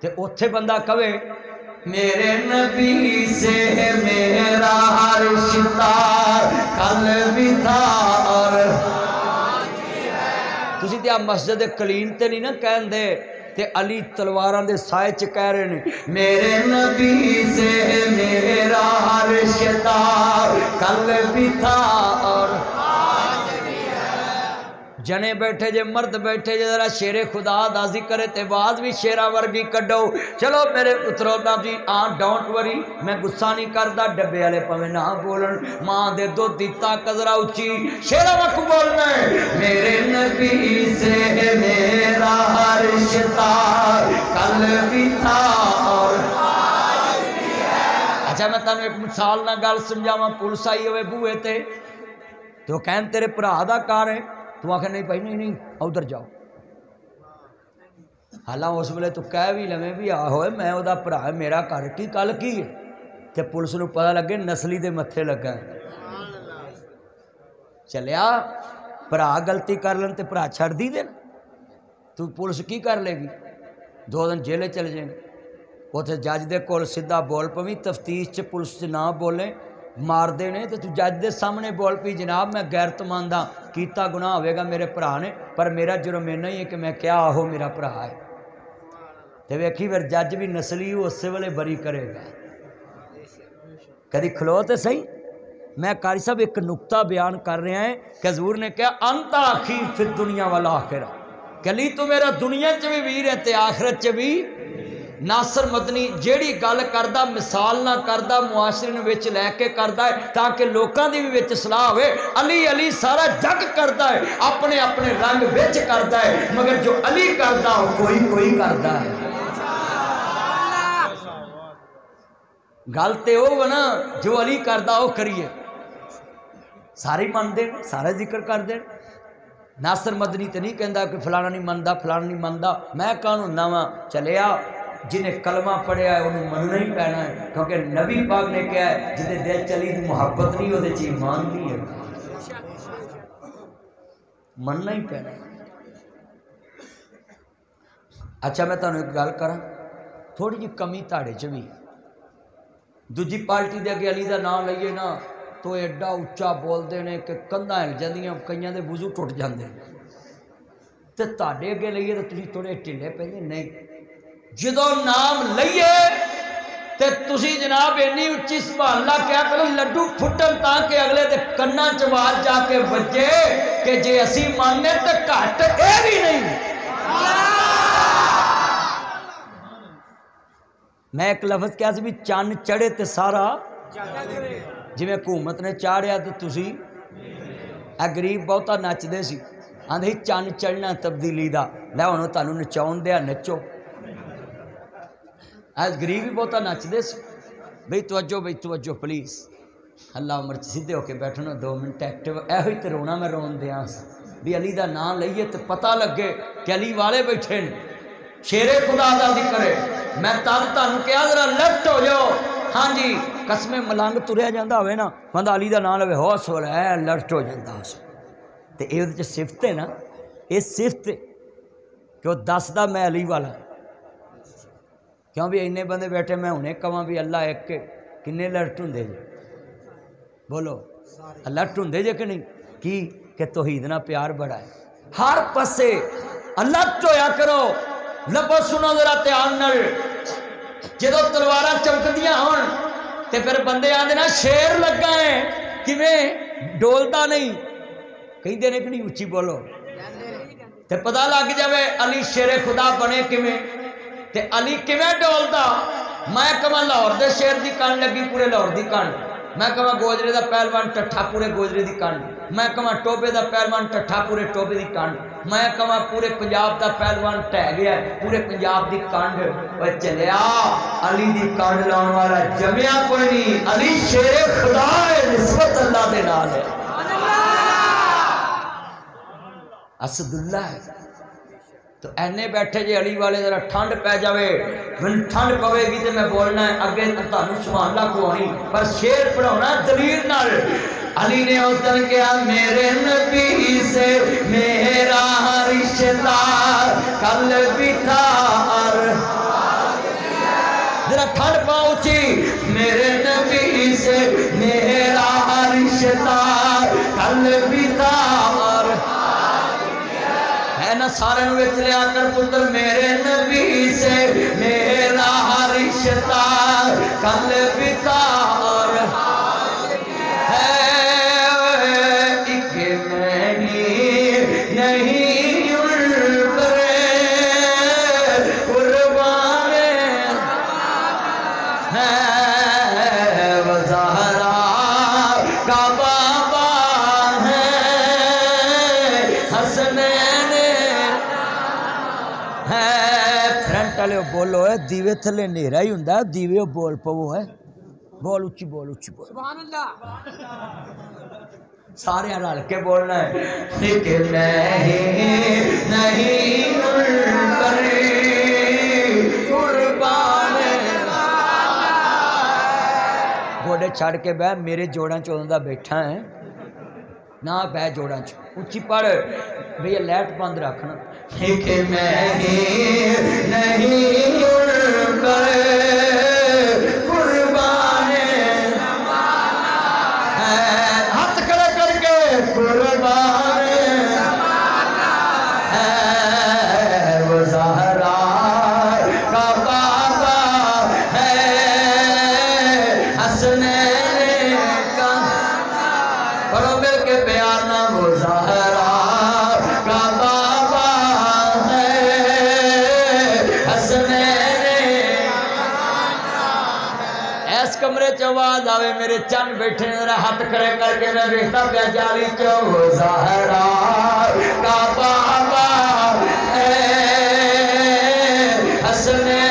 تے اوتھے بندہ کہے میرے نبی سے میرا رشتہ کل بھی تھا اور تسی تے مسجد کلین تے نہیں نا کہن دے تے علی تلواراں دے سائے چ کہہ رہے نے میرے نبی سے میرا رشتہ کل بھی تھا اور جنے بیٹھے جے مرد بیٹھے جے ذرا شیر خدا دا ذکر تے باز بھی شیرہ ورگی کڈو چلو میرے پترو نا جی ڈونٹ وری میں غصہ نہیں کردا ڈبے والے پویں نہ بولن ماں دے دو دیتا کذرا اچھی شیرہ وقت بولنا ہے میرے نبی سے میرا رشتہ کل بھی تھا اور اچھا میں تانوں ایک مثال نہ گل سمجھاواں پولیس آئی ہوئے بوئے تے تو کہن تیرے بھرا دا کار ہے تو آخر نہیں بھائی نہیں ادھر جاؤ حالانکہ اس ویلے تو کہہ بھی لویں بھی آ ہوئے میں وہ بھرا میرا گھر کی کل کی ہے تے پولیس نو پتہ لگے نسلی دے متھے لگا ہے چلیا بھرا غلطی کر لین تے بھرا چھڑ دی دین تو پولیس کی کر لے گی 2 دن جیلے چلے جائیں گے اتنے جج دے کول سیدھا بول پویں تفتیش چ پولیس چ نہ بولیں مار دینے تو جج دے سامنے بول پی جناب میں غیرت مند ہاں کیتا گناہ ہوئے گا میرے بھرا نے پر میرا جرم یہ نہیں ہے کہ میں کیا آہو میرا بھرا ہے تو ویکھی پھر جج بھی نسلی اسی ویلے بری کرے گا کدی کھلو تے صحیح میں قاری صاحب ایک نقطہ بیان کر رہے ہیں کہ حضور نے کہا انت اخی فی الدنیا والآخرہ کہ علی تو میرا دنیا چ بھی ویر ہے تے آخرت چ بھی ناصر مدنی جیڑی گل کردا مثال نہ کردا معاشرے نو وچ لے کے کردا ہے تاکہ لوکاں دی بھی وچ اصلاح ہوئے علی علی سارا جگ کردا ہے اپنے اپنے رنگ وچ کردا ہے مگر جو علی کردا وہ کوئی کوئی کردا ہے گل تے او نا جو علی کردا وہ کریے سارے من دے سارا ذکر کر دے ناصر مدنی تے نہیں کہندا کہ فلانا نہیں مندا فلانا نہیں مندا میں قانون نواں چلیا جنہیں کلمہ پڑھیا ہے انہوں مننا ہی پینا ہے کیونکہ نبی پاک نے کہا ہے جنہیں دل چلی دی محبت نہیں ہو دے چاہیے ایمان نہیں ہے مننا ہی پینا ہے اچھا میں تانوں ایک گل کراں تھوڑی جی کمی تاڑے چ بھی دوجی پارٹی دے اگے علی دا نام لئیے نا تو ایڈا اچا بولتے ہیں کہ کندھاں ہل جاندیاں کئیاں دے وضو ٹوٹ جاندے تے تہاڈے اگے لئیے تے تسی تھوڑے ٹھنڈے پیندے نہیں جدو نام لئیے تے تسی جناب اینی اچھی سبحان اللہ کیا کرو لڈو پھٹن تاکہ اگلے دے کناں چواز جا کے بجے کہ جے اسی ماننے تے گھٹ اے بھی نہیں میں ایک لفظ کیا سی بھی چان چڑھے تے سارا جی میں حکومت نے چاڑیا تو تسی اے غریب بہتا نچ دے سی آندھے چان چڑھنا تبدیلی دا لے انہوں تانوں نچاؤن دیا نچو آج غریب بھی بہتا نچ دے سی بھئی توجہ پلیز اللہ عمر سیدھے ہو کے بیٹھنا 2 منٹ ایکٹیو اے ہوئی تے رونا میں رون دیاں بھی علی دا نام لئیے تے پتہ لگے کہ علی والے بیٹھے نے شیر خدا دا ذکر ہے میں تانوں کیا ذرا لیفٹ ہو جاؤ ہاں جی قسم ملنگ تریا جاندہ ہوئے نا بندہ علی دا نام لوے ہوس ہو رہا ہے لیفٹ ہو جاندہ اس تے اے جو صفت ہے نا اے صفت کہ وہ دس دا میں علی والا کیوں بھی انہیں بندے بیٹھے میں انہیں کہاں بھی اللہ ایک کے کنے لٹ ہوں دے جے بولو لٹ ہوں دے جے کہ نہیں کی کہ توحید نہ پیار بڑا ہے ہر پسے اللہ چویا کرو لبو سنو ذرا دھیان نال جدو تلواراں چمکدیاں ہون تے پھر بندے آندے نا شیر لگا ہے کیویں ڈولدا نہیں کہندے نے کہ نہیں اچھی بولو تے پتہ لگ جاوے علی شیر خدا بنے کیویں تے علی کیویں ڈولدا میں کہاں لاہور دے شیر دی کان لگی پورے لاہور دی کان میں کہاں گوجرے دا پہلوان ٹٹھا پورے گوجرے دی کان میں کہاں ٹوبے دا پہلوان ٹٹھا پورے ٹوبے دی کان میں کہاں پورے پنجاب دا پہلوان ٹہ گیا پورے پنجاب دی کانڈ اور چلیا علی دی کانڈ لاؤن والا جمعہ کوئی نہیں علی شیر خدا ہے نسبت اللہ دے نال ہے اسد اللہ ہے تو اینے بیٹھے جے علی والے ذرا ٹھنڈ پہ جاوے من ٹھنڈ پوے گی تے میں بولنا ہے اگے تانوں سبحان اللہ کو آنی پر شیر پڑھاؤنا دلیل نال علی نے اس دن کہا میرے نبی سے میرا رشتہ کل بھی تھا اور ٹھنڈ پاؤچی میرے نبی سے میرا رشتہ کل بھی تھا اور ہے نا سارے وچ لیا کر پتر میرے نبی سے میرا رشتہ کل بھی تھا اور ہے ایک نہیں البرے قربان ہے وزہرا کا بابا ہے حسنین ہے فرنٹ والے بولو ہے دیوے تھلے نیرا ہی ہوندا دیوے بول پو ہے بول اچھی بول سبحان اللہ سارے رل کے بولنا ہے کہ نہیں البری قربان گوڑے چھڑ کے بہ میرے جوڑاں چوندہ بیٹھا ہے نہ بہ جوڑاں چ اچھی پڑھ بھئی لیٹ بند رکھنا کہ نہیں البری قربان ہاتھ کھڑے کر کے قربان ہے وہ زہرا کا بابا ہے حسنین کا پڑھو مل کے پیار نام وہ زہرا کا بابا ہے حسنین ایس کمرے چ آواز آوے میرے چن بیٹھے ذرا ہاتھ کھڑے کر کے میں دیکھتا پیا جالی چو زہرا کا بابا ہے حسنین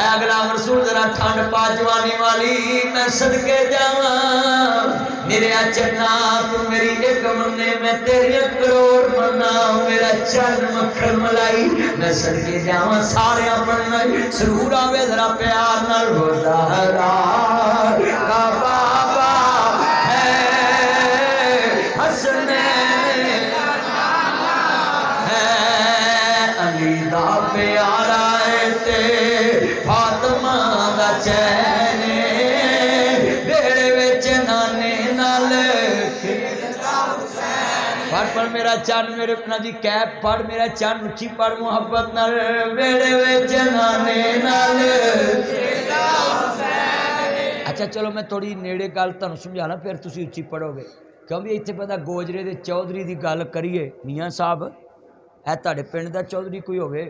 اگلا رسول ذرا ٹھنڈ پا جوانی والی میں صدقے جاواں میرے چنا تو میری ایک مننے میں تیری کروڑ منا میرا چن مکھن ملائی میں صدقے جاواں سارے پڑھنا سرور آوے ذرا پیار نال وہ زہرا کا بابا ہے حسنین ہے علی دا پیارا ہے تے فاطمہ دا چین بیڑے وچ نانے نال پڑھ میرا چن میرے اپنا جی کیپ پڑھ میرا چن اچھی پڑھ محبت نال بیڑے وچ نانے نال اچھا چلو میں تھوڑی نیڑے گل تانوں سمجھانا پھر تسی اچھی پڑھو گے کیونکہ اتنے بندہ گوجرے دے چودھری دی گل کریے میاں صاحب اے تہاڈے پنڈ دا چودھری کوئی ہوے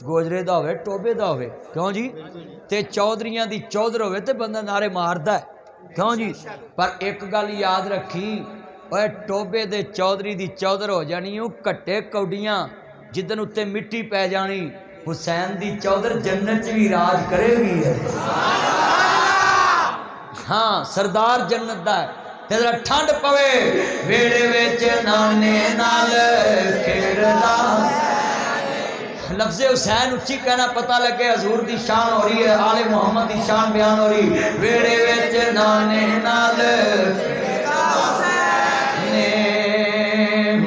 گوجرے دا ہوئے ٹوبے دا ہوئے کیوں جی تے چودھریاں دی چودھر ہوئے تے بندہ نعرے ماردا ہے کیوں جی پر ایک گل یاد رکھی اوے ٹوبے دے چودھری دی چودھر ہو جانی ہوں کٹے کوڈیاں جدن اتے مٹی پہ جانی حسین دی چودھر جنت بھی راج کرے گی ہے ہاں سردار جنت دا ہے ذرا ٹھنڈ پوے ویڑے وچ نانے نال کھیڑدا لفظ حسین اچھی کہنا پتہ لگے حضور دی شان ہو رہی ہے آل محمد دی شان بیان ہو رہی ویڑے وچ نانے نال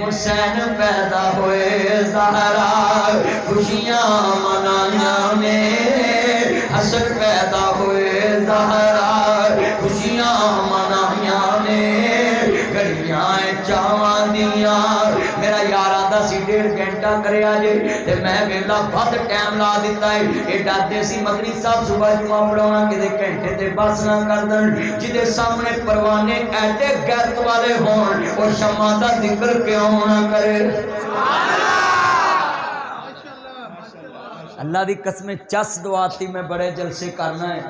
حسین پیدا ہوئے زہرا خوشیاں منائیاں نے حسن پیدا ہوئے زہرا خوشیاں منائیاں نے گھڑیاں چاواں دیاں میرا یاراں دا سی 1.5 گھنٹہ کرے آجے تے میں ویلا بہت ٹائم لا دیتا ہے یہ ڈرتے سی مدنی صاحب صبح جمعہ پڑھانا کدے گھنٹے تے بس نہ کر دن جدے سامنے پروانے ایڈے غیرت والے ہون اور شمع دا ذکر کیوں نہ کرے اللہ دی قسمیں چس دعاتی میں بڑے جلسے کرنا ہے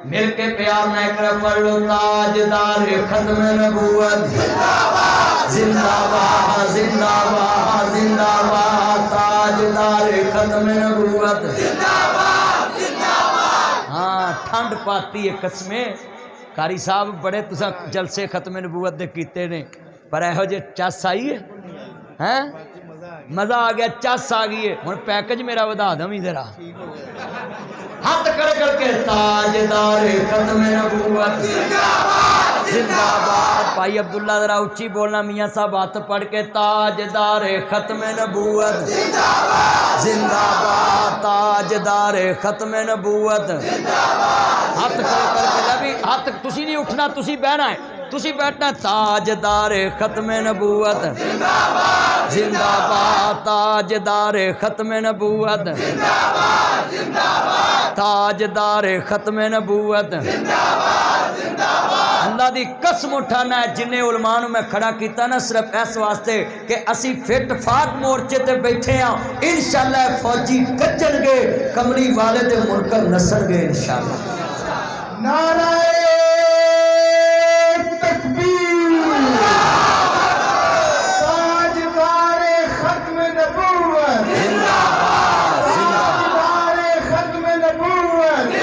مل کے پیار نہ کر پڑھ لو تاجدار ختم نبوت زندہ باد زندہ باد زندہ باد تاجدار ختم نبوت زندہ باد ہاں ٹھنڈ پاتی ہے قسمیں قاری صاحب بڑے تسا جلسے ختم نبوت دے کیتے نے پر ایہو جے چس آئی ہے ہیں مزہ آ گیا چس آ گئی ہے ہن پیکج میرا ودا دوں ذرا ہاتھ کر کے تاجدار ختم نبوت زندہ باد بھائی عبداللہ ذرا اچھی بولنا میاں صاحب ہاتھ پڑھ کے تاجدار ختم نبوت زندہ باد تاجدار ختم نبوت ہاتھ کھڑے کر کے نبی ہاتھ تسی نہیں اٹھنا تسی بہنا ہے تسی بیٹھنا تاجدار ختم نبوت زندہ باد تاجدار ختم نبوت تاجدار ختم نبوت اللہ دی قسم اٹھانا ہے جنہیں علماء میں کھڑا کیتا نا صرف اس واسطے کہ اسی فٹ فاٹ مورچے تے بیٹھے ہیں انشاءاللہ فوجی گجن گے کملی والے تے منکر نسل گے انشاءاللہ نعرہ تکبیر تاجدار ختم نبوت زندہ باد تاجدار ختم نبوت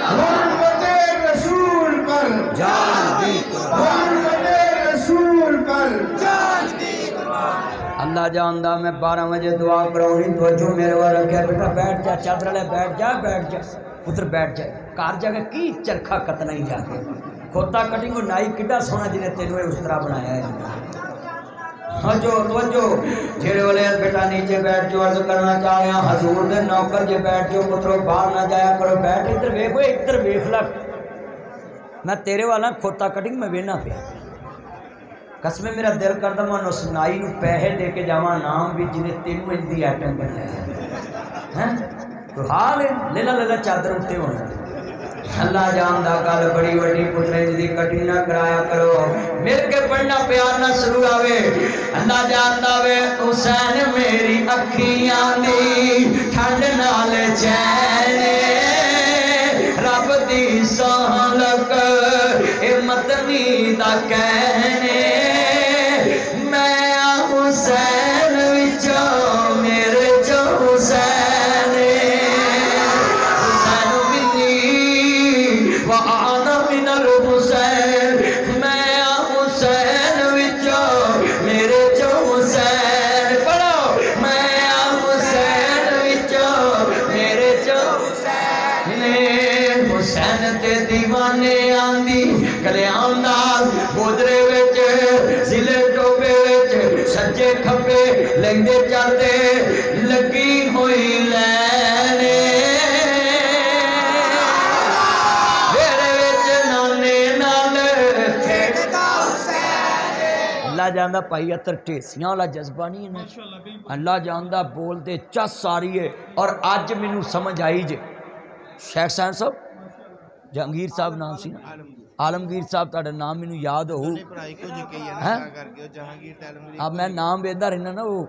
حرمت رسول پر جان دی حرمت رسول پر اللہ جاندہ میں 12 بجے دعا کراؤنی توجہ میرے والا رکھے بیٹا بیٹھ جا چادر لے بیٹھ جا ادھر بیٹھ جائے کار جا کے کی چرخا کتنا ہی جا کے کھوتا کٹنگ نائی کڈا سونا جنہیں تینوں اس طرح بنایا ہے ہاں جو توجہ جھیڑے والے بیٹا نیچے بیٹھ جو عرض کرنا چاہ رہے ہیں حضور دے نوکر جے بیٹھ جو پترو باہر نہ جایا کرو بیٹھ ادھر ویکھو ادھر ویکھ لگ میں تیرے والا کھوتا کٹنگ میں وینا پیا قسم میرا دل کردہ میں اس نائی نو پیسے دے کے جاواں نام بھی جنہیں تینوں انج دی ایٹم بنایا ہے تو حال ہے لیلا چادر اٹھتے ہونا اللہ جاندہ گل بڑی وڈی پترے جدی کٹنگ نہ کرایا کرو مل کے پڑھنا پیار نہ شروع آوے اللہ جاندہ وے حسین میری اکھیاں دی ٹھنڈ نال چین رب دی سہلک اے مدنی دا کہنے میں حسین وچوں میرے جو حسین حسین منی وانا من الحسین میں حسین وچوں میرے جو حسین پڑھو میں حسین وچوں میرے جو حسین حسین تے دیوانے آندی کلیام نال گودرے وچ ضلع ٹوبے وچ سجے کھبے لیندے چلدے لگی ہوئی لینے میرے وچ نانے نال کھیڈدا حسین اللہ جاندا پائی اتر ٹیسیاں والا جذبہ نہیں ہے اللہ جاندا بول دے چس ساری ہے اور اج مینوں سمجھ آئی جے شیخ صاحب جہانگیر صاحب نام سی نا عالمگیر صاحب تہاڈا نام مینوں یاد ہو اب میں نام ویدا رہنا نا وہ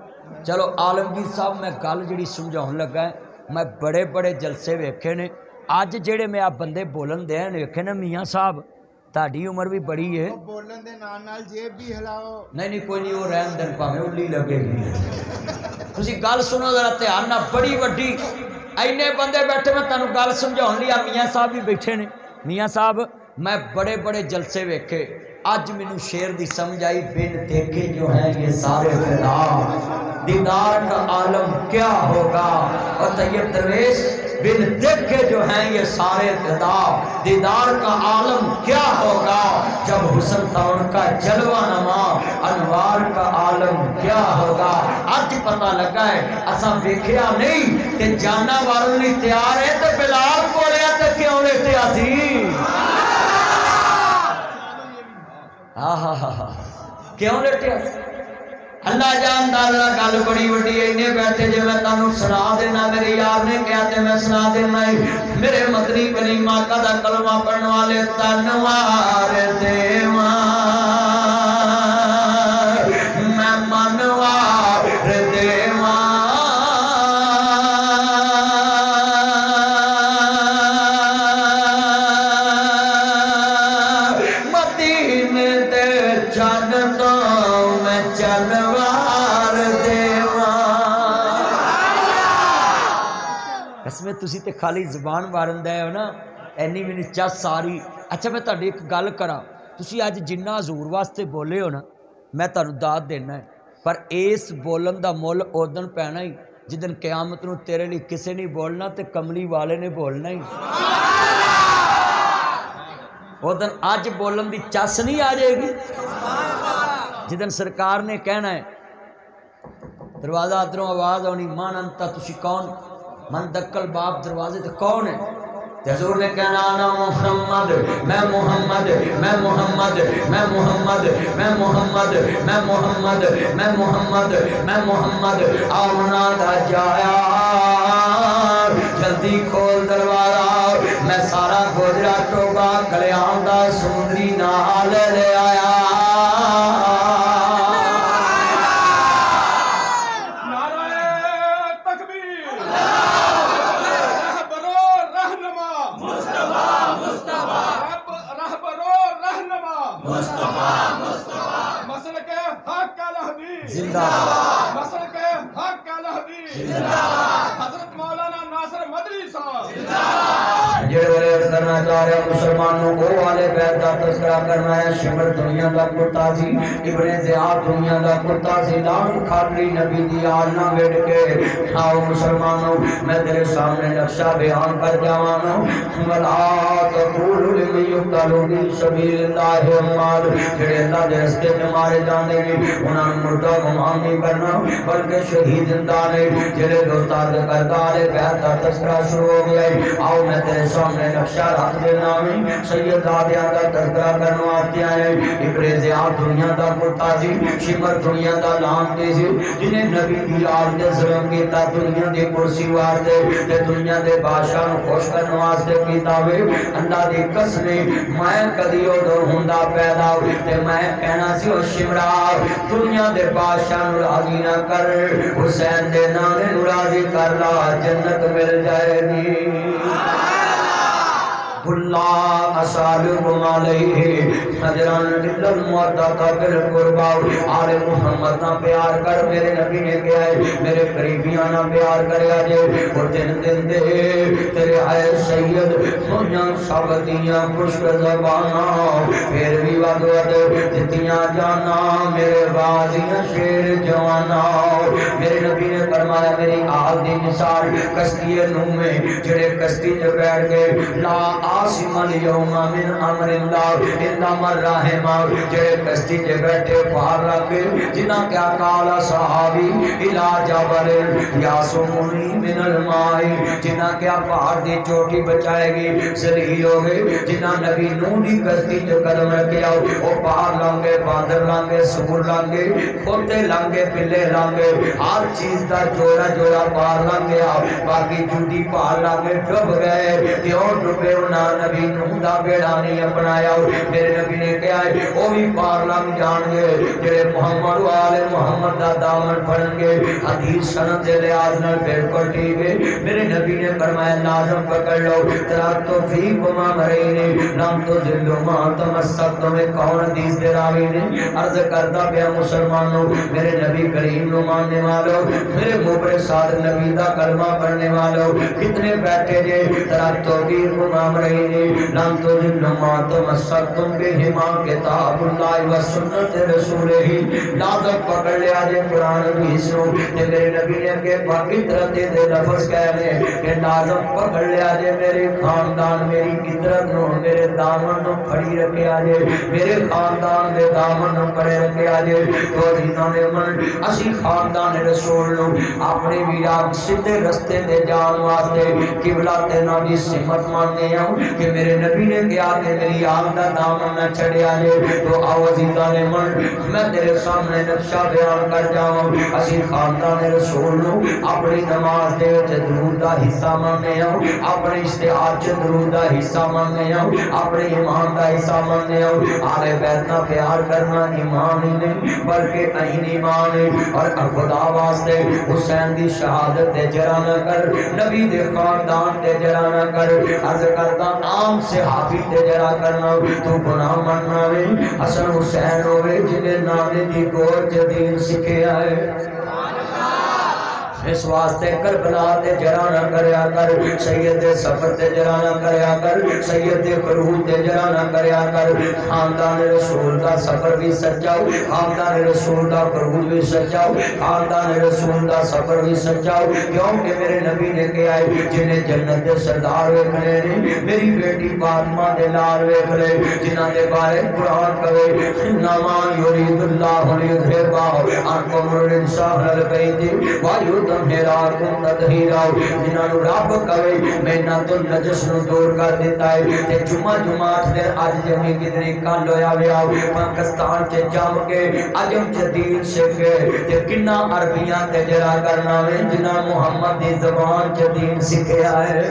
چلو عالمگیر صاحب میں گل جڑی سمجھاؤن لگا ہے میں بڑے بڑے جلسے ویکھے نے اج جڑے میں آپ بندے بولن دے ہیں ویکھے نا میاں صاحب تہاڈی عمر بھی بڑی ہے بولن دے نال نال جیب بھی ہلاؤ نہیں کوئی نہیں وہ رہن دن پاویں الی لگے گی تسی گل سنو ذرا دھیان نال بڑی وڈی اینے بندے بیٹھے میں تانوں گل سمجھاؤن لیا میاں صاحب بھی بیٹھے نے میاں صاحب میں بڑے بڑے جلسے ویکھے اج مینوں شعر دی سمجھ آئی بن دیکھے جو ہیں یہ سارے فدا دیدار کا عالم کیا ہوگا اور طیب درویش بن دیکھے جو ہیں یہ سارے فدا دیدار کا عالم کیا ہوگا جب حسن تھا ان کا جلوہ نما انوار کا عالم کیا ہوگا آج پتہ لگا ہے اساں ویکھیا نہیں کہ جانا والوں نہیں تیار ہے تو بلال بولیا تو کیوں لیتے آسی کیوں لیٹے اللہ جاندہ اللہ گل بڑی وڈی اینے بیٹھے جے میں تانوں سنا دینا میرے یار نے کہا تے میں سنا دینا میرے مدنی کلمہ کا دا کلمہ پڑھنے والے تنوار دیواں میں منوار دیواں قسمیں تسی تے خالی زبان مارن دے ہو نا اینی مینوں چس ساری اچھا میں تہاڈی ایک گل کراں تسی اج جنہ حضور واسطے بولے ہو نا میں تہانوں داد دینا ہے پر اس بولن دا مول اودن پینا ہی جدن قیامت نو تیرے لیے کسے نہیں بولنا تے کملی والے نے بولنا ہی اودن اج بولن دی چس نہیں آ جائے گی جدن سرکار نے کہنا ہے دروازہ ادھروں آواز آنی مان انتا تسی کون من دکل باپ دروازے تے کون ہے؟ حضور نے کہنا انا محمد، میں محمد، میں محمد، میں محمد، میں محمد، میں محمد، میں محمد، میں محمد، آمنا دا جایا جلدی کھول دروازہ، میں سارا گوجرا ٹوبا کلیان دا سمندری نال لے آیا۔ حضرت مولانا ناصر مدنی صاحب جڑے والے کرنا چاہ رہے مسلمانوں کو والے بیت کا تذکرہ کرنا ہے۔ شمر دنیا کا کتا سی، ابن زیاد دنیا کا کتا سی، لانو کھاٹری نبی دی آلنا بیٹھ کے آؤ مسلمانوں میں تیرے سامنے نقشہ بیان کر جاوانا۔ وَلَا تَقُولُ لِمَن يُقْتَلُ فِي سَبِيلِ اللَّهِ أَمْوَاتٌ، جڑے اللہ دے راستے میں مارے جاندے نے انہاں نوں مردہ گمان نہیں کرنا بلکہ شہید زندہ نے۔ جڑے دوستان دے کردار بیت کا تذکرہ شروع ہو گیا ہے، آؤ میں تیرے سامنے نقشہ رکھ دینا میں سید دادیاں کا تذکرہ کرنا آتے ہیں۔ ابن زیاد دنیا دا کتا سی، شمر دنیا دا لانتی سی، جنہیں نبی دی آل دے ظلم کیتا دنیا دی کرسی واسطے تے دنیا دے بادشاہ نو خوش کرنے واسطے کیتا وے۔ اللہ دی قسم میں کدی ادھر ہوندا پیدا تے میں کہنا سی او شمرا دنیا دے بادشاہ نو راضی نہ کر، حسین دے نانے نو راضی کر لا، جنت مل جائے گی۔ اللہ اسالکم علیہ اجران الا المودۃ بالقربا، آل محمد نہ پیار کر، میرے نبی نے کہا ہے میرے قریبیاں نہ پیار کریا جے، اور دن دن دے تیرے آئے سید ہویاں سب دیاں خشک زباناں، پھر بھی ود ود دتیاں جانا میرے بازیاں شیر جوانا۔ میرے نبی نے فرمایا میری آل دی مثال کشتی نوح میں جڑے کشتی جو بیٹھ گئے، لا عاصم اليوم من امر اللہ الا من رحم، جڑے کشتی تے بیٹھے باہر لگ گئے جنہاں کیا کالا صحابی الا جبل یاسمنی من الماء، جنہاں کیا پہاڑ دی چوٹی بچائے گی ذلیل ہو گئے، جنہاں نبی نوح دی کشتی تے قدم رکھیا وہ باہر لنگے، باندر لنگے، سور لنگے، کھوتے لنگے، پلے لنگے، ہر چیز دا جوڑا جوڑا باہر لنگیا، باقی جھوٹی باہر لنگے ڈوب گئے، کیوں ڈوبے انہاں نبی نوح دا بیڑا نہیں اپنایا۔ میرے نبی نے کہا ہے وہ بھی پار لنگ جان گے جڑے محمد و آل محمد دا دامن پڑھن گے، حدیث سند دے لحاظ نال بالکل ٹھیک ہے۔ میرے نبی نے فرمایا لازم پکڑ لو ترکت فیکم امرین لم تضلوا ما تمسکتم، میں کون حدیث دے راوی نے عرض کرتا پیا مسلمانوں میرے نبی کریم نو ماننے والوں، میرے مبارک ساتھ نبی دا کلمہ پڑھنے والوں کتنے بیٹھے جے، ترکت فیکم امرین لم تضلوا ما تمسکتم بہما کتاب اللہ و سنت رسولہ، لازم پکڑ لیا جے قرآن حدیث نو، میرے نبی نے کہ فطرت دے لفظ کہنے کہ لازم پکڑ لیا جے میرے خاندان میری فطرت نو، میرے دامن نو پھڑی رکھیا جے، میرے خاندان دے دامن نو پھڑے رکھیا جے۔ تو انہوں نے من اسی خاندان رسول نو اپنے ویراگ سیدھے رستے دے جان واسطے قبلہ تے نبی سمت ماننے ہوں کہ میرے نبی نے کہا کہ میری آل دا دامن نہ چھڑیا جے۔ تو آو عزیزاں نے من میں تیرے سامنے نقشہ بیان کر جاؤں، اسی خاندان رسول نو اپنی نماز دے وچ درود دا حصہ ماننے ہوں، اپنے اشتہار چ درود دا حصہ ماننے ہوں، اپنے ایمان دا حصہ ماننے ہوں۔ آل بیت نہ پیار کرنا ایمان ہی نہیں بلکہ عین ایمان ہے، اور خدا واسطے حسین دی شہادت تے جرا نہ کر، نبی دے خاندان تے جرا نہ کر، عرض کرتا عام صحابی تے جرا کرنا، تو گناہ مننا وے حسن حسین ہوئے جنہیں نانے دی گور چ دین سکھیا ہے۔ اس واسطے کربلا تے جرا نہ کریا کر، سید سفر تے جرا نہ کریا کر، سید خروج تے جرا نہ کریا کر۔ خاندان رسول دا سفر بھی سچاؤ، خاندان رسول دا خروج بھی سچاؤ، خاندان رسول دا سفر بھی سچاؤ، کیونکہ میرے نبی نے کہا ہے جنہیں جنت دے سردار ویکھنے نے میری بیٹی فاطمہ دے لال ویکھ لے، جنہاں دے بارے قرآن کہے انما یرید اللہ لیذھب عنکم الرجس اہل البیت ویذہب وطهراكم تطهيرا جنہاں نو رب کہے میں نہ تو نجس نو دور کر دیتا ہے تے جمعہ جمعات دن اج جمی کتنی کل ہویا ویا پاکستان چ جم کے عجم جدید سکھے تے کنا عربیاں تے جرا کرنا وے جنہاں محمد دی زبان جدید سکھیا ہے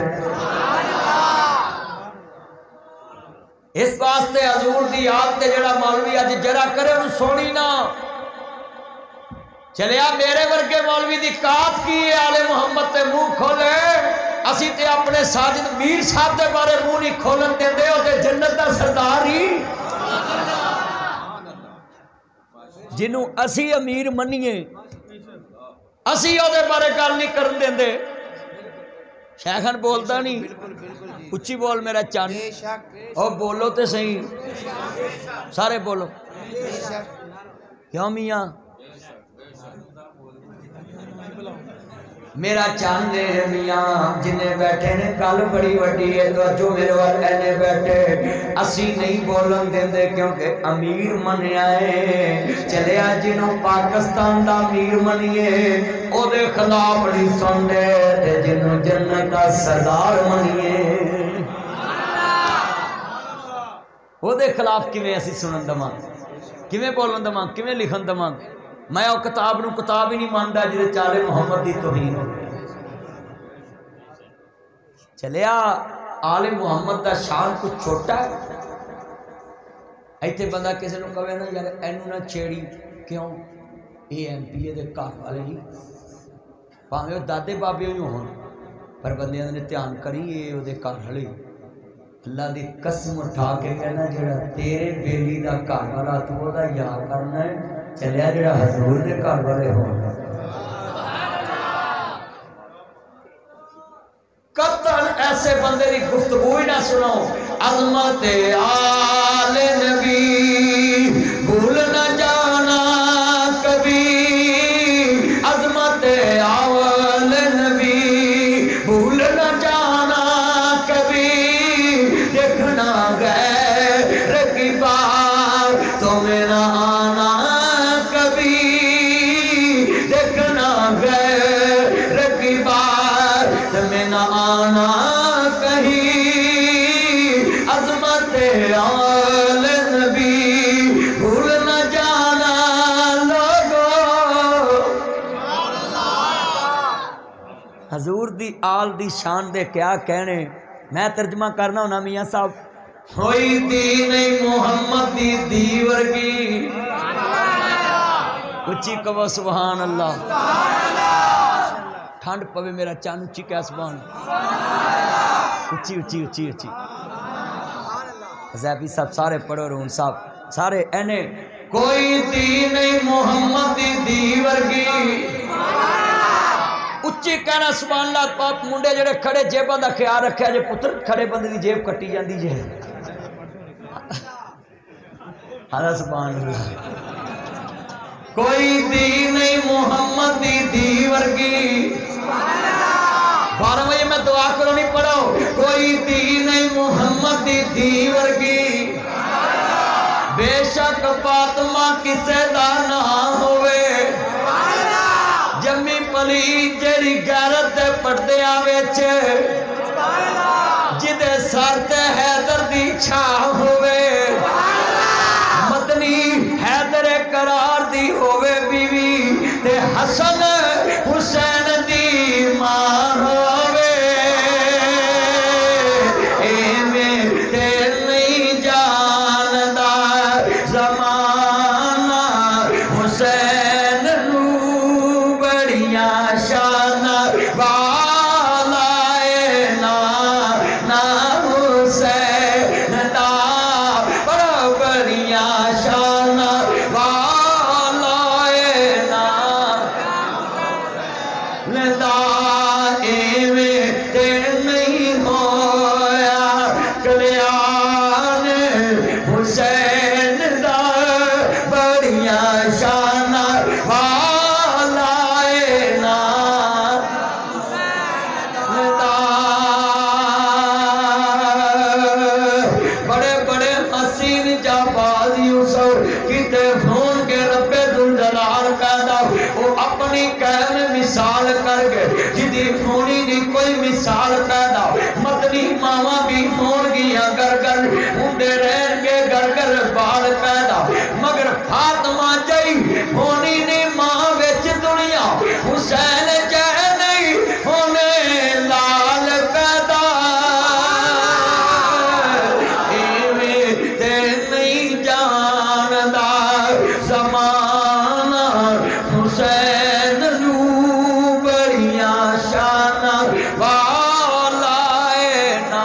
اس واسطے حضور دی یاد تے جڑا مولوی اج جرا کرے انہوں سونی نہ چلیا میرے ورگے مولوی دی کات کی ہے آل محمد تے منہ کھولے اسی تے اپنے ساجد میر صاحب دے بارے منہ نہیں کھولن دے دے او تے جنت دا سردار ہی جنوں اسی امیر منیے اسی او دے بارے گل نہیں کرن دے دے شیخن بولتا نہیں اچھی بول میرا چان او بولو تے صحیح سارے بولو کیوں میاں میرا چاندے میاں جنہیں بیٹھے نے کل بڑی وڈی ہے تو جو میرے وال اینے بیٹھے اسی نہیں بولن دیں دے کیونکہ امیر منیا ہے چلیا جنہوں پاکستان دا امیر منیے او دے خلاف بڑی سن دے تے جنہوں جنت دا سردار منیے او دے خلاف کیویں اسی سنن دماں کیویں بولن دماں کیویں لکھن دماں میں او کتاب نو کتاب ہی نہیں ماندا جدے چالے محمد دی توہین ہو چلیا آل محمد دا شان کچھ چھوٹا ہے ایتھے بندہ کسی نو کہے نا یار اینو نہ چھیڑی کیوں اے ایم پی اے دے گھر والے ہی پاویں او دادے بابے ہی ہون پر بندیاں نے دھیان کری اے او دے گھر والے اللہ دی قسم اٹھا کے کہنا جڑا تیرے بیلی دا گھر والا تو او دا یاد کرنا ہے چلیا جڑا حضور دے گھر والے ہو قطعاً ایسے بندے دی گفتگو ہی نہ سنو عظمت آل نبی بھول نہ جانا کبھی عظمت آل نبی بھول نہ جانا کبھی دیکھنا غیر کی بات تمہیں نہ آنا نہ آنا کہیں عظمت آل نبی بھول نہ جانا لوگو حضور دی آل دی شان دے کیا کہنے میں ترجمہ کرنا ہونا میاں صاحب ہوئی دی نہیں محمد دی دیور کی اچھی کہو سبحان اللہ ٹھنڈ پوے میرا چان اچھی کیا سبحان اچھی اچھی اچھی اچھی زیبی صاحب سارے پڑھو رون صاحب سارے اینے کوئی دی نہیں محمد دی دیور کی اچھی کہنا سبحان اللہ پاپ منڈے جڑے کھڑے جیباں دا خیال رکھیا جے پتر کھڑے بندے دی جیب کٹی جاندی جے حالا سبحان اللہ کوئی دی نہیں محمد دی دیور کی 12 بجے میں دعا کرو نہیں پڑھو کوئی دی نہیں محمد دی دیور کی بے شک فاطمہ کسے دا نہ ہوئے جمی پلی جیڑی غیرت دے پردیاں وچ جدے سر تے حیدر دی چھاں ہوئے مدنی حیدر قرار دی ہوئے بیوی تے حسن حسین دی ماں ہوئے ایویں تے نہیں جاندا زمانہ حسین نو بڑیاں شان والا اے نا حسین دا دی کوئی مثال پیدا مدنی ماما بھی ہون گیا گر گر ہندے رہن گے گر گر بال پیدا مگر فاطمہ جائی ہونی نہیں ماں وچ دنیا حسین جائے نہیں ہونے لال پیدا ایویں تے نہیں جاندا زمانہ حسین نو بڑیاں شانہ والائے نا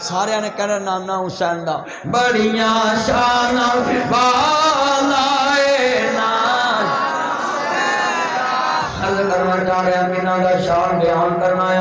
سارے نے کہنا نانا حسین دا بڑیاں شانہ والائے نا عرض کرنا چاہ رہے ہیں مینا دا شان بیان کرنا ہے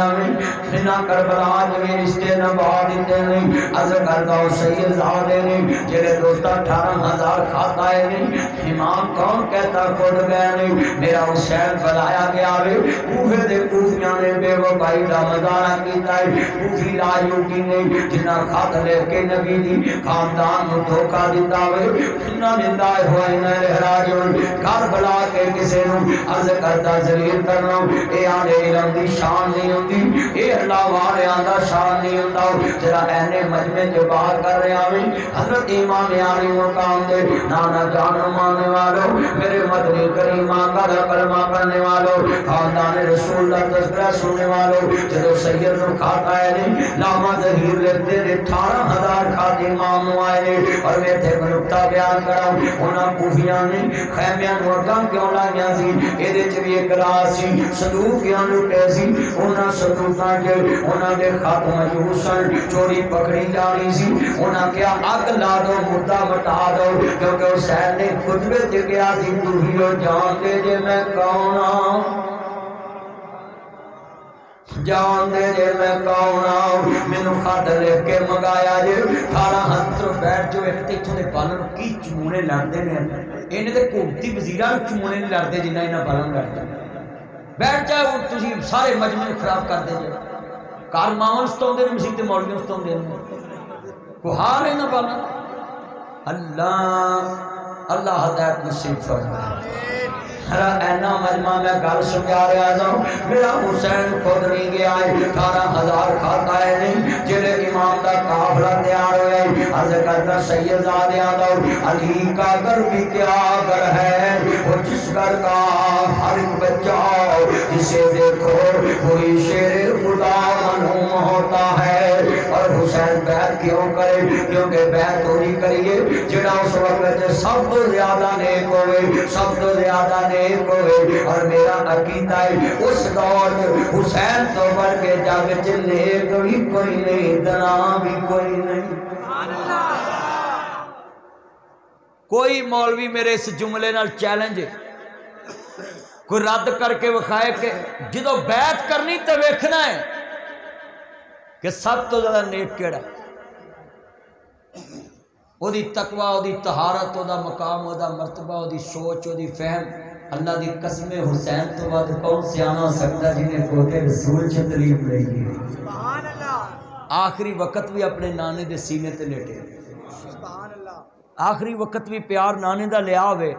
مینا کربلا جویں رشتے نبھا دیتے نہیں عرض کرتا ہوں سید زادے نہیں جنہیں دوستا 18,000 کھاتا ہے نہیں امام کون کہتا خود گئے نہیں میرا حسین بلایا گیا ہے کوفے دے کوفیاں نے بے وبائی دا مظاہرہ کیتا ہے کوفی لاجوٹی نے جنہ خط لے کے نبی دی خاندان نو دھوکا دیتا ہے انہاں نندا ہوئے نہ راجون کربلا کے کسے نو عرض کرتا ذلیل کرنا اے آنے علم دی شان نہیں ہوندی اے اللہ والیاں دا شان نہیں ہوندا جڑا اینے مجمع جو باہر کر رہے آویں حضرت امام علی مقام دے نانا جان ماننے والوں میرے مدنی کریم آقا دا کلمہ پڑھنے والوں خاندان رسول دا تذکرہ سننے والوں جدو سید نو کھاتا ہے نہیں لاما ظہیر لکھتے نے 18,000 کھاتے امام نو آئے نے اور میں تھے نکتہ بیان کرا انہاں کوفیاں نے خیمیاں نو اگاں کیوں لائیاں سی اے دے چوی ایک راہ سی صدوق کیوں لٹے سی انہاں صدوقاں کے انہاں دے خط مجوسن چوری پکڑی جانی سی انہاں کیا اگ لا دو مدہ مٹا دو کیونکہ حسین نے خطبے تے گیا سی دوہیو جان دے جے میں کون آؤں جان دے جے میں کون آؤں مینوں خط لے کے منگایا جے 18 ہتھرو بیٹھ جو ایک تیتھوں دے بالن کی چمونے لڑدے نے انہیں دے حکومتی وزیراں چمونے نہیں لڑدے جنہ انہاں بالن لڑدے بیٹھ جائے وہ تسی سارے مجمع خراب کر دے جائے کار ماون ستوندے نے مسیح تے مولویوں ستوندے نے کو حال ہے نہ بانا اللہ ہدایت نصیب فرمائے ہرا اینا مجمع میں گل سمجھا رہا جاؤں میرا حسین خود نہیں گیا ہے 18,000 کھاتا ہے نہیں جنہیں امام دا قافلہ تیار ہوئے عرض کرتا سید زادے آدھو علی کا گھر بھی کیا گھر ہے وہ جس گھر کا ہر ایک بچہ جسے دیکھو وہی شیر خدا منہوم ہوتا ہے اور حسین بیعت کیوں کرے کیونکہ بیعت ہوئی کریے جنہ اس وقت سب تو زیادہ نیک ہوئے سب تو زیادہ نیک ہوئے اور میرا عقیدہ ہے اس دور حسین تو بڑھ کے جاگ چلے کوئی کوئی نہیں دنا بھی کوئی نہیں کوئی مولوی میرے اس جملے نال چیلنج کوئی رد کر کے وکھائے کہ جدو بیعت کرنی تو ویکھنا ہے کہ سب تو زیادہ نیک کیڑا او دی تقوی او دی طہارت او دا مقام او دا مرتبہ او دی سوچ او دی فہم اللہ دی قسم حسین تو بعد کون سیانا ہو سکتا جنہیں کوتے رسول چھتریف لے گی آخری وقت بھی اپنے نانے دے سینے تے لیٹے آخری وقت بھی پیار نانے دا لیا ہوئے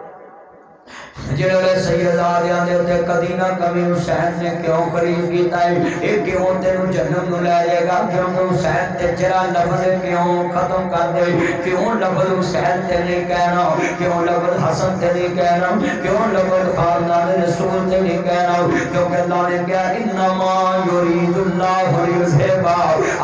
جنہوں سید آدھیاں دے ہوتے کدی نہ کبھی حسین نے کیوں قریب کیتا ہے ایک کیوں تینو جنم نو لے جائے گا کیوں حسین تے چرا لفظ کیوں ختم کر دے کیوں لفظ حسین تے نہیں کہنا کیوں لفظ حسن تے نہیں کہنا کیوں لفظ خاندان رسول تے نہیں کہنا کیونکہ اللہ نے کہا انما یرید اللہ یذھبا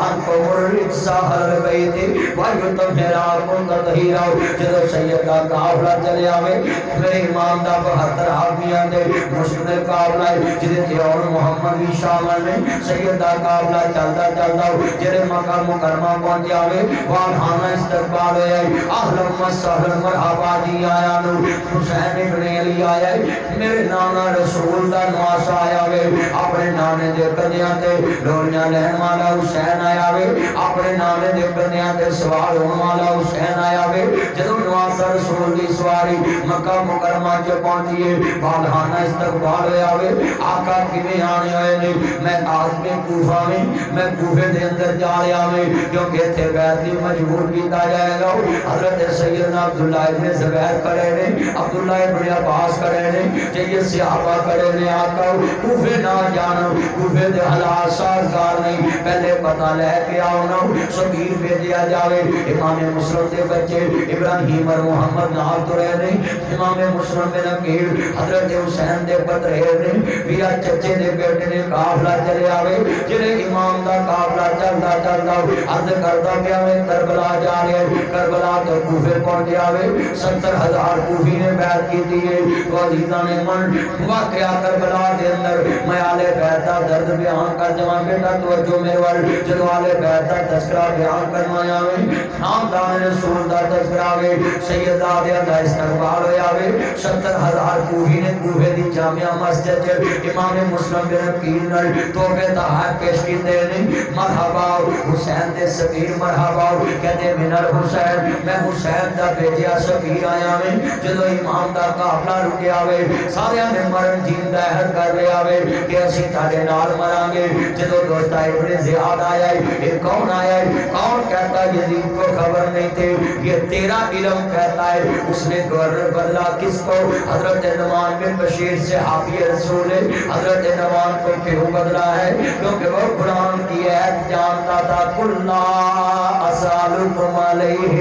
عنکم الرجس اہل البیت ویطہرکم تطہیرا جدو سید کا قافلہ چلے آوے میرے امام دا 72 آدمیاں دے مشکل قافلہ جدے تے اور محمد بھی شامل نے سید دا قافلہ چلدا چلدا جڑے مکہ مکرمہ پہنچ جاوے والہانہ استقبال ہوئے اہلا وسہلا مرحبا جی آیا نو حسین ابن علی آیا میرے نانا رسول دا نواسا آیا وے اپنے نانے دے کندیاں تے ڈولیاں لہن والا حسین آیا وے اپنے نانے دے کندیاں تے سوار ہون والا حسین آیا وے جدوں نواسا رسول دی سواری مکہ مکرمہ جو پہنچیے والہانہ استقبال ہوئے آوے آقا کیویں آنے ہوئے نے میں آج میں کوفہ میں کوفے دے اندر جا رہے آوے کیونکہ تھے بیعت دی مجبور کیتا جائے گا حضرت سیدنا عبداللہ ابن زبیر کھڑے نے عبداللہ ابن عباس کھڑے نے یہ صحابہ کڑے نے آقا کوفے نہ جانا، کوفے دے حالات سازگار نہیں، پہلے پتہ لے کے آؤ نا، شبیر بھیجیا جاوے۔ امام مسلم دے بچے ابراہیم اور محمد نال تو رہے نہیں، امام مسلم بن عقیل حضرت حسین دے پتر رہے نہیں، بیا چچے دے بیٹے نے قافلہ چلے آوے، جنہیں امام دا قافلہ چلدا چلدا عرض کردا پیا میں کربلا جا رہے ہیں، کربلا تو کوفے پہنچ جاوے، 70,000 کوفی نے بیعت کی دیئے۔ تو عزیزان من واقعہ کربلا دے اندر میں آلے بیت دا درد بیان کر جوان بیٹا توجہ میرے وال جدو آلے بیت دا تذکرہ بیان کرنا آوے، خاندان رسول دا تذکرہ آوے، سیدہ دیا دا استقبال ہویا آوے، 70,000 کوفی نے کوفے دی جامعہ مسجد امام مسلم بن عقیل نال توبے تحائب پیش کی دینے، مرحبا حسین دے سبیر مرحبا کہتے من الحسین، میں حسین دا بیجیا سبیر آیا میں، جدو امام دا قافلہ رکے آوے، سارے ہمیں مرن جین دا احد کر لے آوے کہ اسی تاڑے نال مرانگے۔ جدو دوستا ابن زیاد آیا ہے، یہ کون آیا ہے؟ کون کہتا ہے یزید کو خبر نہیں تھے، یہ تیرا علم کہتا ہے۔ اس نے گورنر بدلا کس کو؟ حضرت نعمان بن بشیر سے حافی رسول ہے، حضرت نعمان کو کیوں بدلا ہے؟ کیونکہ وہ قرآن کی عید جانتا تھا، کُلَّا أَسْأَلُكُمْ عَلَيْهِ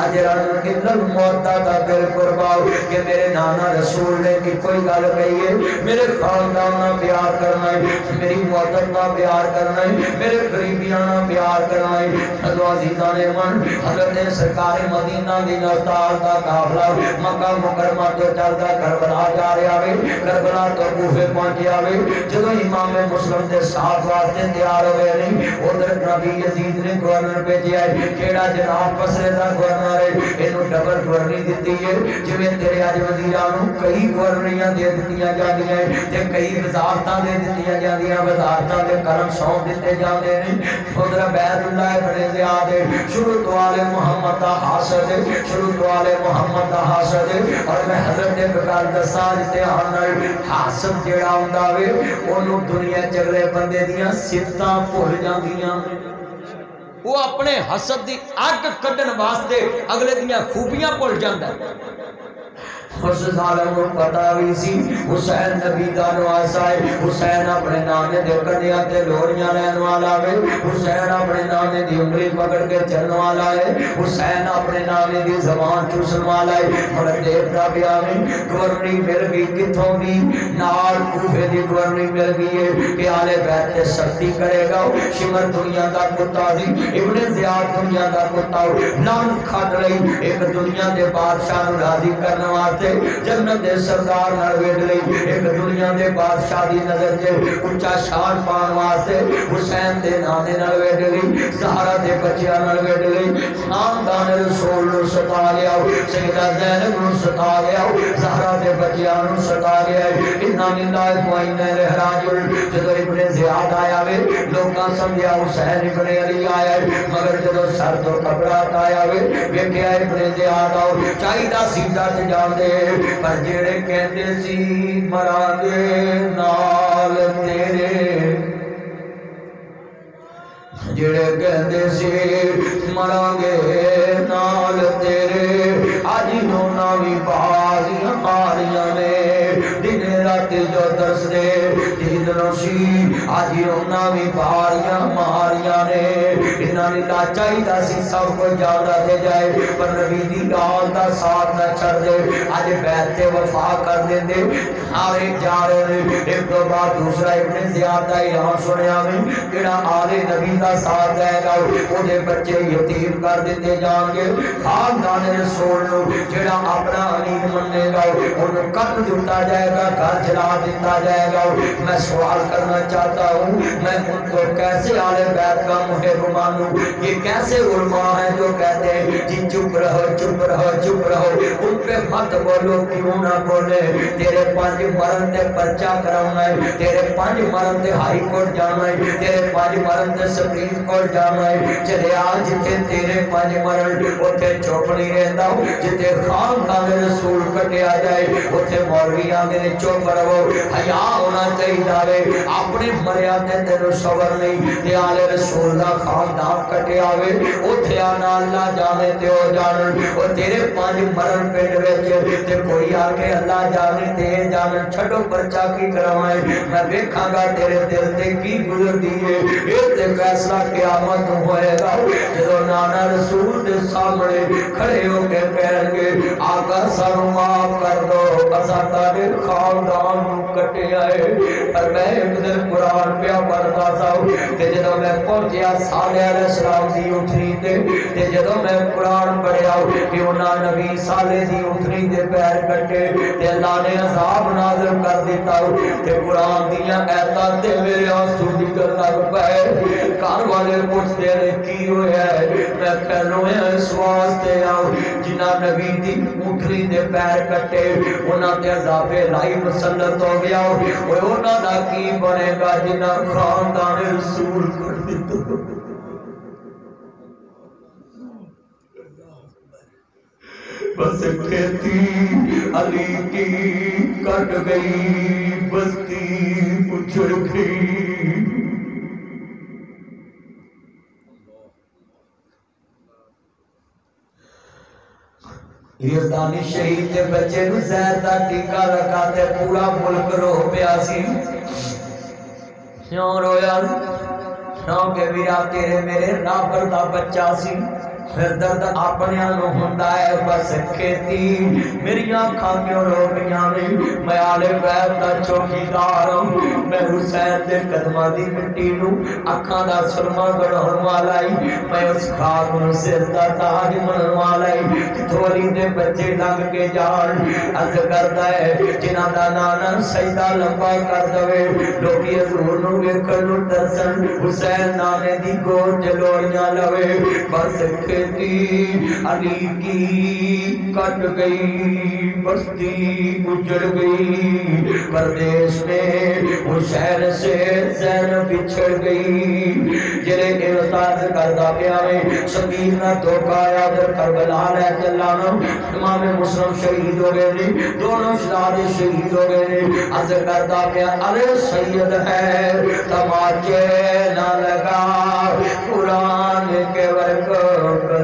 أَجْرًا إِلَّا الْمُوَدَّةَ بِالْقُرْبَى، کہ میرے نانا رسول نے کی کوئی گل کہی ہے، میرے خاندان نہ پیار کرنا ہے، میری محبت نہ پیار کرنا ہے، میرے قریبیاں نہ پیار کرنا ہے۔ حضرت عزیزان من حضرت سرکار مدینہ دی نستار دا قافلہ مکہ مکرمہ تو چلدا کربلا جا رہا ہے، کربلا تو کوفے پہنچ آوے، جدو امام مسلم دے ساتھ واسطے تیار ہوئے نہیں، ادھر نبی یزید نے گورنر بھیجیا ہے، کیڑا جناب بصرے دا گورنر ہے، اینو ڈبل گورنری دتی ہے، جویں تیرے اج وزیراں کئی گورنریاں دے دتیاں جاندیاں تے کئی وزارتاں دے دتیاں جاندیاں، وزارتاں دے کرم سونپ دتے جاندے نے۔ ادھر عبید اللہ ابن زیاد شروع تو آل محمد دا حاسد، شروع تو آل محمد دا حاسد، اور میں حضرت بکار دسا امتحان حاسد جیڑا ہوندا وے اونوں دنیا چگلے بندے دیاں صفتاں بھول جاندیاں، وہ اپنے حسد دی اگ کڈن واسطے اگلے دیاں خوبیاں بھول جاندا ہے۔ اس ظالم کو پتا بھی سی حسین نبی دا نواسا ہے، حسین اپنے نانے دے کنیاں تے لوڑیاں لین والا ہے، حسین اپنے نانے دی انگلی پکڑ کے چلن والا ہے، حسین اپنے نانے دی زبان چوسن والا ہے۔ مگر دیکھتا بھی آمین گورنری مل گئی کتھوں دی؟ نال کوفے دی گورنری مل گئی ہے کہ آلے بیت تے سختی کرے گا، شمر دنیا دا کتا دی، ابن زیاد دنیا دا کتا لان کھٹ رہی، ایک دنیا دے بادشاہ نو راضی کرنے واسطے جنت دے سردار نال ویڈ لئی، ایک دنیا دے بادشاہ دی نظر تے اونچا شان پان واسطے حسین دے نانے نال ویڈ لئی، زہرا دے بچیاں نال ویڈ لئی، خاندان رسول نو ستا گیا، سیدہ زینب نو ستا گیا، زہرا دے بچیاں نو ستا گیا۔ انا للہ و انا الیہ راجعون۔ جدو ابن زیاد آیا وے لوکاں سمجھیا حسین ابن علی آیا ہے، مگر جدو سر تو کپڑا ہٹایا وے ویکھیا ابن زیاد آؤ چاہیدا سیدھا تے جان دے، پر جڑے کہندے سی مران گے نال تیرے، جڑے کہندے سی مران گے نال تیرے، آج ہونا بھی بازیاں ماریاں نے، دن رات جو درس دے دید نوشی، آج ہونا بھی باریاں ماریاں نے۔ انہاں نے چاہیدا سی سب کو جانا دے جائے، پر نبی دی گال دا ساتھ نہ چھڑ دے، آج بیت تے وفا کر دے دے، آرے جا رہے ایک دو بعد دوسرا ابن زیاد دا اعلان سنیا میں، جڑا آلے نبی دا ساتھ دے گا او دے بچے یتیم کر دیتے جان گے، خاندان رسول نو جڑا اپنا امین مننے گا انہوں قتل دیتا جائے گا، گھر جلا دیتا جائے گا۔ میں سوال کرنا چاہتا ہوں، میں ان کو کیسے آلے بیت کا محب مانوں؟ یہ کیسے علماء ہیں جو کہتے ہیں جی چپ رہو چپ رہو چپ رہو، ان پہ مت بولو، کیوں نہ بولے؟ تیرے 5 مرن تے پرچہ کراؤنا ہے، تیرے 5 مرن تے ہائی کورٹ جانا ہے، تیرے 5 مرن تے سپریم کورٹ جانا ہے، چلے آج جتے تیرے 5 مرن اتھے چوپ نہیں رہتا ہوں، جتے خاندان رسول کٹے آ جائے اتھے مولوی آگے نے چوپ صبر ہو حیا ہونا چاہیے اپنے مریا تے تینوں صبر نہیں تے آل رسول دا خاندان کٹیا ہوئے اوتھے آنا اللہ جانے تے ہو جان او تیرے پانچ مرن پنڈ وچ تے کوئی آ کے اللہ جانے تے جان چھڈو پرچا کی کروائے میں دیکھاں گا تیرے دل تے کی گزر دیے یہ تے فیصلہ قیامت ہوئے گا جدو نانا رسول دے سامنے کھڑے ہو کے کہیں گے آقا سانو معاف کر دو اساں تاڈے خاندان نوں کٹے آئے پر میں ایک دن قرآن پیا پڑھتا سا کہ جدو میں پہنچیا صالح علیہ السلام دی اٹھنی تے جدو میں قرآن پڑھیا کہ انہاں نبی صالح دی اٹھنی دے پیر کٹے تے اللہ نے عذاب نازل کر دیتا تے قرآن دیاں ایتاں تے میرے آنسو نکل لگ پئے گھر والے پوچھتے نے کی ہویا ہے میں کہہ رویا اس واسطے آؤ جنہاں نبی دی اٹھنی دے پیر کٹے انہاں تے عذاب الہی مسلط ہو گیا وہ انہاں دا کی بنے گا جنہاں خاندان رسول کر دیتا بس کھیتی علی کی کٹ گئی بستی اچھڑ گئی یزدانی شہید کے بچے نو زہر دا ٹیکا لگا تے پورا ملک رو پیا سی کیوں رویا کیونکہ میرا تیرے میرے رابر دا بچہ سی پھر درد اپنے آنو ہوندہ ہے بس کھیتی میری آنکھاں کیوں رو گیاں نہیں میں آلے بیت دا چوکی دار ہوں میں حسین دے قدمہ دی مٹی نو اکھاں دا سرما گڑھن والائی میں اس خاک نو سر دا تاج منن والائی تھولی دے بچے لنگ کے جان عرض کرتا ہے جنہ دا نانا سجدہ لمبا کر دوے لوکی حضور نو ویکھن نو ترسن حسین نانے دی گود جلوڑیاں لوے بس علی کی کٹ گئی بستی اجڑ گئی پردیش میں حسین سے زینب بچھڑ گئی جنہیں احساس کرتا پیا ہے شبیر نہ دھوکا آیا در کربلا لے چلانا امام مسلم شہید ہو گئے نے دونوں شہاد شہید ہو گئے نے عرض کرتا پیا ارے سید ہے تماچے نہ لگا قرآن کے ورک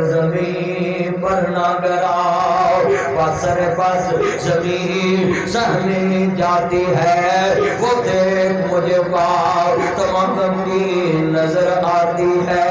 زمین پر نہ گراؤ پاسر پاس زمین سہمی جاتی ہے وہ دیکھ مجھے پاؤ تمام کی نظر آتی ہے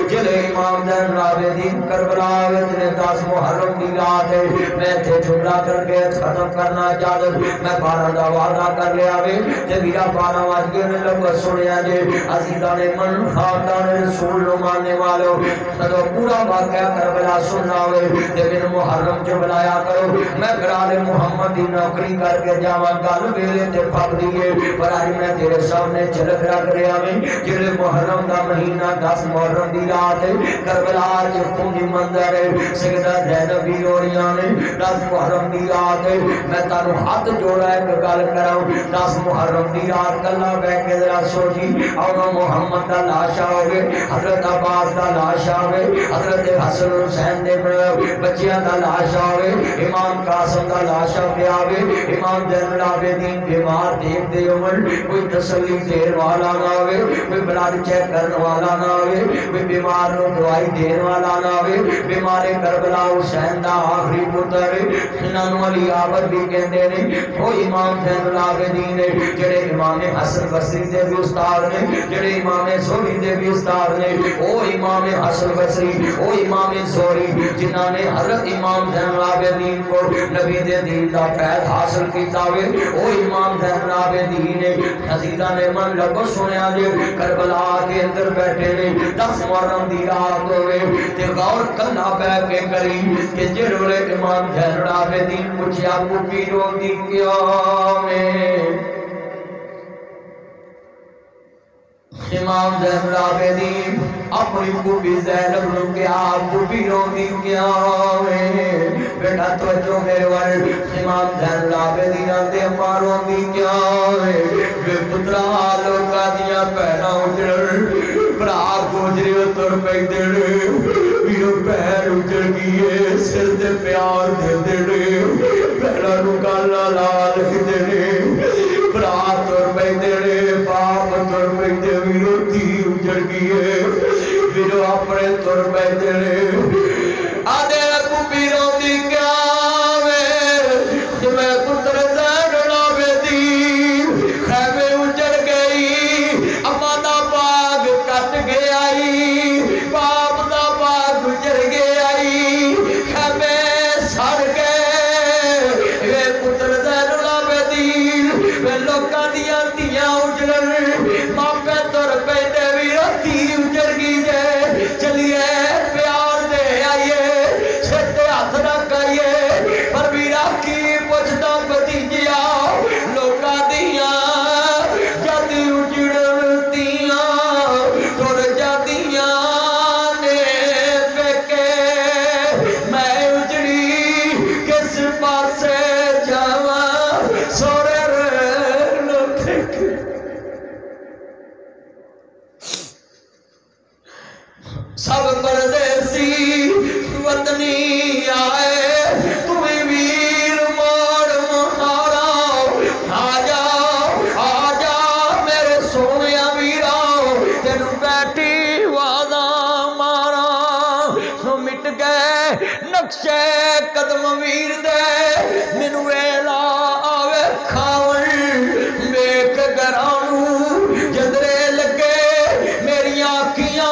جلے امام زین العابدین کربلا اتنے 10 محرم کی رات ہے میں تھے جملہ کر کے ختم کرنا چاہتا میں 12 دا وعدہ کر لیا وے جبیرہ 12 واج کے میں لوگ سنیا جے عزیزان من خاندان رسول نو ماننے والو تو پورا واقعہ کربلا سننا ہوئے لیکن محرم جو بلایا کرو میں گرال محمد دی نوکری کر کے جاواں گل ویلے تے پھک دیئے پر آج میں تیرے سامنے جھلک رکھ رہا میں جلے محرم دا مہینہ 10 محرم دی رات ہے کربلا کے خونی منظر ہے سیدہ زینب بھی روڑیاں نے 10 محرم دی رات ہے میں تانوں ہاتھ جوڑا ہے کہ گل کراؤں 10 محرم دی رات کلا بے کے ذرا سوچی اور محمد دا لاشا ہوئے حضرت عباس دا لاشا ہوئے حضرت حسن حسین دے بچیاں دا لاشا ہوئے امام قاسم دا لاشا پہ آوے امام زین العابدین بیمار دیکھ دے عمر کوئی تسلی دیر والا نہ ہوئے کوئی بلاد چیک کرنے والا نہ ہوئے کوئی بیمار نو دوائی دین والا نہ ہوئے بیمار کربلا حسین دا آخری پتر انہوں علی آبد بھی کہندے نے وہ امام زین العابدین نے جڑے امام حسن بصری دے بھی استاد نے جڑے امام زہری دے بھی استاد نے وہ امام حسن بصری وہ امام زہری جنہاں نے حضرت امام زین العابدین کو نبی دے دین دا فیض حاصل کیتا ہوئے وہ امام زین العابدین نے عزیزاں نے من لگو سنیا جے کربلا کے اندر بیٹھے نے 10 محرم دی رات ہوئے تے غور کلا بے کے کری کہ جڑے امام زین العابدین پوچھیا کو پیروں دی کیا میں امام زین العابدین اپنی پوپی زینب نو کیا پوپی روندی کیا ہے بیٹا توجہ میرے ور امام زین العابدین دے اماں روندی کیا ہے بے پترا لوکا دیا پہنا اجڑ پرا گوجری اتر پہ دڑ میرے پیر اجڑ گئے سر دے پیار دے دڑ گلا نو گالا لا لکھتے نے برا تر بیندے نے باپ تر بیندے ویرو تھی اجڑ گئی ہے ویرو اپنے تر بیندے نے آدھے ابو بیرو دی کیا میں پتر زیڑنا بیدی خیمے اجڑ گئی اما دا باغ کٹ گیا باپ دا باغ اجڑ گیا خیمے سڑ گئے وے پتر زیڑنا بیدی وے لوکاں دیاں تیاں اجڑن ماپے تر پیندے بھی رتی اجڑ گئی جے چلیے پیار دے آئیے چھتے ہاتھ رکھ آئیے پر ویرا کی پوچھتا بھتیجیا لوکاں دیاں جد اجڑتیاں تر جادیاں نے پیکے میں اجڑی کس پاسے جاواں سورے رہن پیکے سب پردیسی وطنی آئے تمہیں ویر موڑ مہارا آجا میرے سونیا ویرا تینو بیٹھی وعدہ مارا مٹ گئے نقشے قدم ویر دے مینو ویلا آوے کھاون میک گرانو جدرے لگے میری آنکھیاں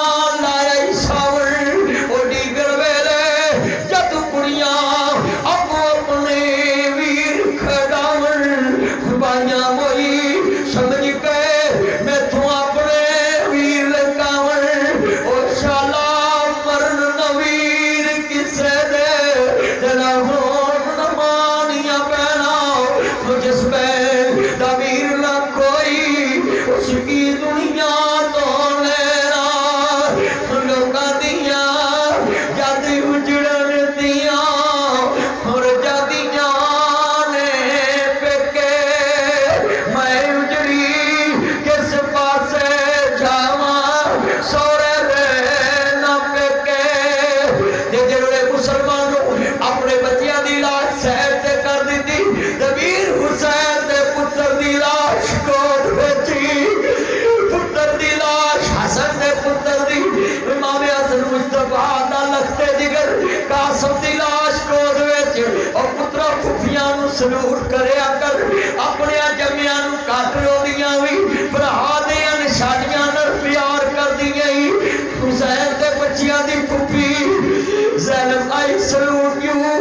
سلوٹ کریا کر اپنے جمیاں نو کٹ رو دیاں ہوئی برہا دیاں نشانیاں نر پیار کر دیاں ہی حسین دے بچیاں دی پھپی زینب آئی سلوٹ یوں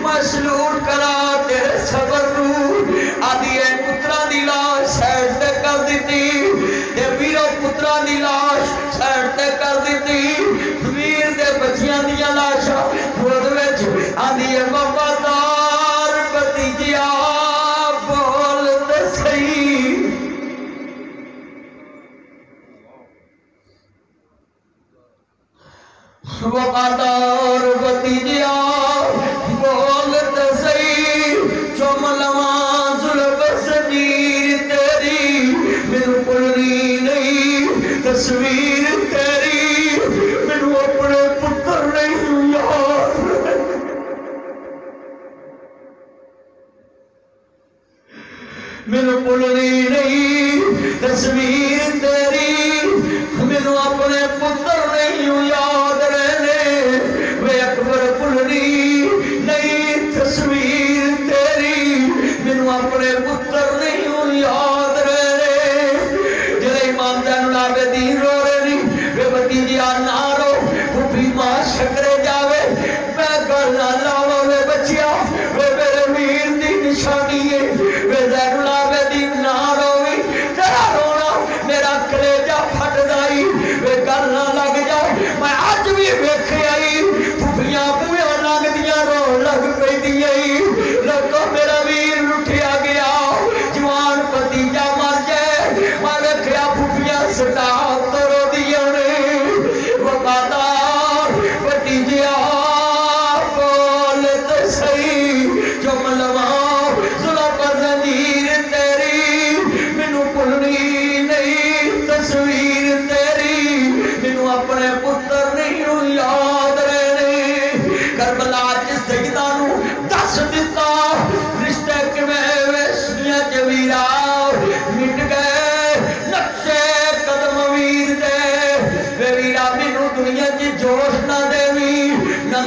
میں سلوٹ کرا تیرے صبر نو آدھی ہے پترہ دی لاش سیٹ تے کر دیتی تے ویرو پترہ دی لاش سیٹ تے کر دیتی ویر دے بچیاں دیا لاشا خود ویچ آدھی ہے وفادار بھتیجیا بول دے صحیح وفادار بھتیجیا بول دے صحیح چوم لواں ظلم سجیر تیری میرے پلنی نہیں تصویر تیری میرے اپنے پتر نہیں یار میرے پلنی نہیں تصویر تیری میرے اپنے پتر نہیں یاد رہنے وے اکبر پلنی نہیں تصویر تیری میرے اپنے پتر نہیں یاد رہنے جلے امام زین العابدین رو رہے نہیں وے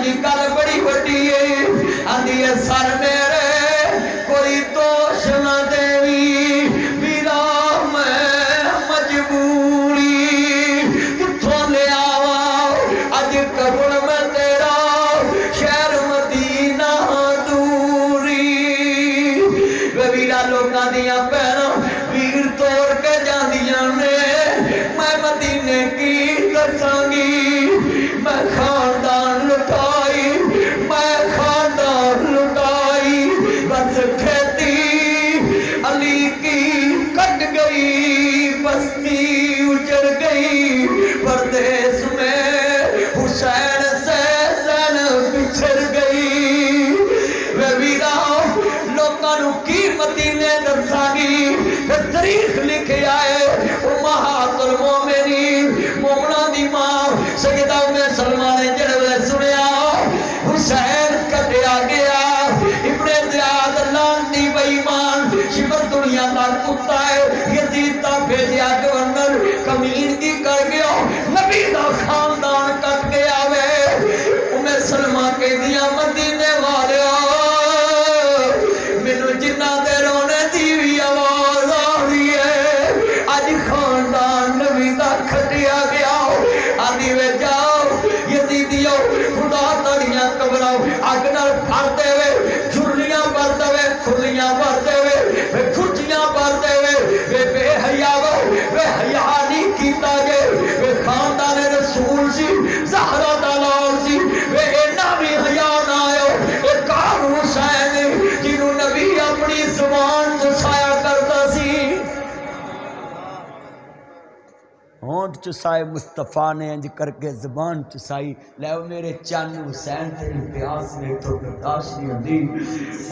دی گل بڑی وڈی ہے آندی ہے سر میرے کوئی دوش نہ دیوی ویرا میں مجبوری کتھوں لے آوا اج کفن میں تیرا شہر مدینہ دوری ویرا لوکاں دیاں پیراں ویر توڑ کے جاندیاں نے میں مدینے کی دساں گی میں خاندان لٹائی میں خاندان لٹائی بس کھیتی علی کی کٹ گئی بستی اجڑ گئی پردیس میں حسین سے زینب بچھڑ گئی وے ویرا لوکاں نو کی مدینے دساں گی پھر تاریخ لکھے آئے امہات المومنین مومنہ دی ماں سیدہ ام سلمہ نے جڑوے سنیا حسین کٹیا گیا ابن زیاد لانتی بیمان شبر دنیا دا کتا ہے یزید تا بھیجیا گورنر کمین کی کر گیا نبی دا خاندان کٹ گیا وے ام سلمہ کے دیا مدینے والے مینو جنہ دے رونے دی بھی آواز آ رہی ہے آج خاندان نبی دا کھٹیا گیا آدھی وے جاؤ یزیدیو خدا تڑیاں قبراؤ اگنر بھرتے ہوئے جھرلیاں بھرتے ہوئے کھلیاں بھرتے ہوئے وے کھرچیاں بھرتے ہوئے وے بے حیاوہ وے حیاء نہیں کیتا گے وے خاندان رسول سی زہرہ دلال سی وے اینا بھی حیاء نہ آئے اے کار حسین جنہوں نبی اپنی زبان چسایا کرتا سی ہونٹ چسائے مصطفیٰ نے انج کر کے زبان چسائی لے میرے چان حسین تیری پیاس میں تو برداشت نہیں ہوندی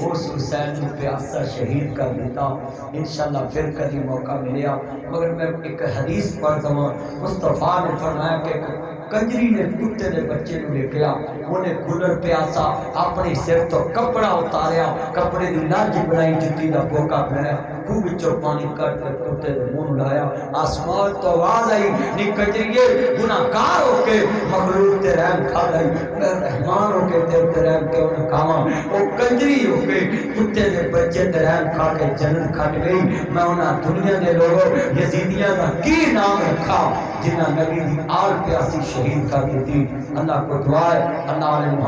اس حسین نے پیاسا شہید کر دیتا انشاءاللہ پھر کبھی موقع ملیا مگر میں ایک حدیث پڑھتا ہوں مصطفیٰ نے فرمایا کہ کنجری نے کتے دے بچے نو لے گیا انہیں کھلر پیاسا اپنی سر تو کپڑا اتاریا کپڑے دی لاج بنائی جتی دا بوکا بنایا خوب بچوں پانی کٹ کر کتے دے منہ لایا آسمان تو آواز آئی نی کنجریے گناہگار ہو کے مخلوق تے رحم کھا دائی میں رحمان ہو کے تے رحم کے انہیں کھاما وہ کنجری ہو کے کتے دے بچے تے رحم کھا کے جنت کھٹ گئی میں انہاں دنیا دے لوگوں یزیدیاں دا کی نام رکھا جنہاں نبی دی آل پیاسی شہید کر دیتی اللہ کو دعائے اللہ علیہ محمد